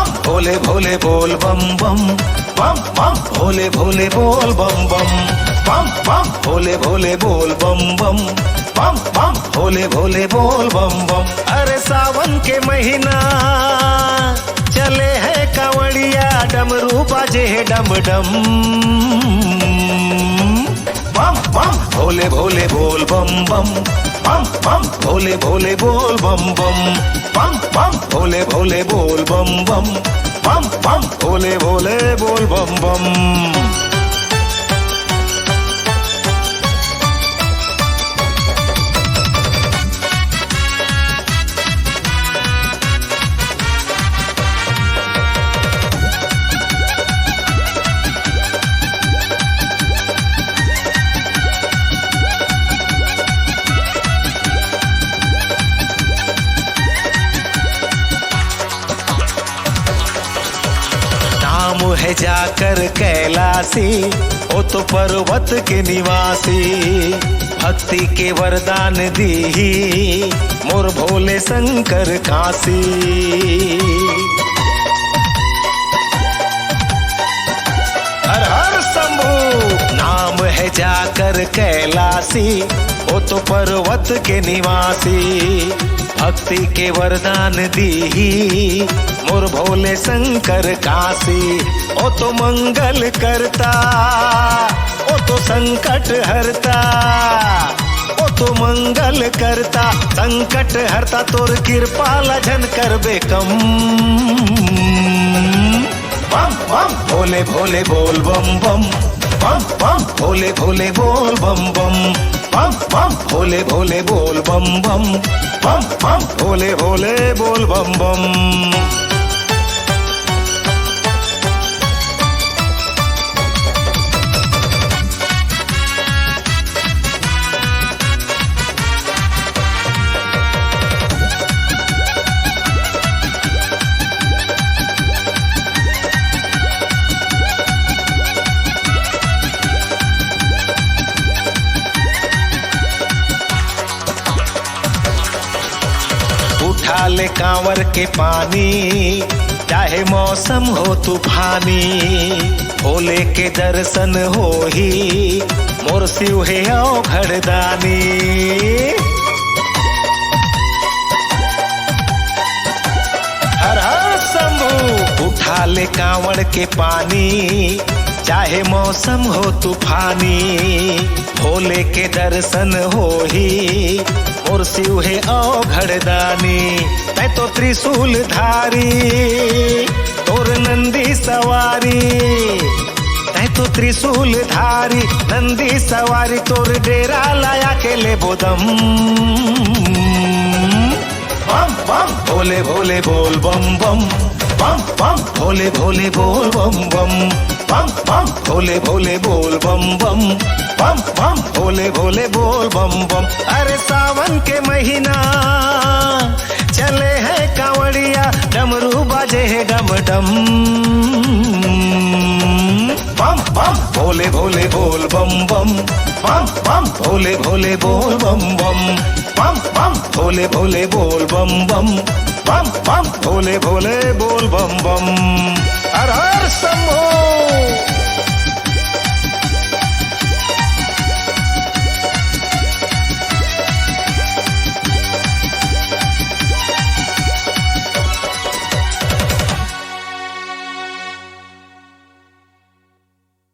बम भोले भोले बोल बम बम बम बम भोले भोले बोल बम बम बम बम भोले भोले बोल बम बम बम बम भोले भोले बोल बम बम। अरे सावन के महीना चले है कांवड़िया डमरू बाजे है डम डम बम बम भोले भोले बोल बम बम बम बम भोले भोले बोल बम बम बम बम भोले भोले बोल बम बम बम बम भोले भोले बोल बम बम। है जाकर कैलासी ओ तो पर्वत के निवासी भक्ति के वरदान दी मोर भोले शंकर काशी। हर हर शंभू नाम है जाकर कैलासी ओ तो पर्वत के निवासी भक्ति के वरदान दी मोर भोले शंकर काशी। ओ तो मंगल करता ओ तो संकट हरता ओ तो मंगल करता संकट हरता तोर कृपा लजन करबे कम बम बम भोले भोले बोल बम बम बम बम भोले भोले बोल बम बम बम बम भोले भोले बोल बम बम बम बम भोले भोले बोल बम बम। उठा ले कांवर के पानी चाहे मौसम हो तूफानी भोले के दर्शन हो ही मोर शिव है औघड़दानी। हर हर शंभू उठा ले कांवर के पानी चाहे मौसम हो तूफानी भोले के दर्शन हो ही और शिव है औघड़दानी। मैं तो त्रिशूल धारी तोर नंदी सवारी मैं तो त्रिशूल धारी नंदी सवारी तोर डेरा लाया के ले बोदम बम बम भोले भोले बोल बम बम बम बम भोले भोले बोल बम बम बम बम भोले भोले बोल बम बम बम बम भोले भोले बोल बम बम। अरे सावन के महीना चले है कांवड़िया डमरू बाजे है डम डम बम बम भोले भोले बोल बम बम बम बम भोले भोले बोल बम बम बम बम भोले भोले बोल बम बम बम बम भोले भोले बोल बम बम। अरे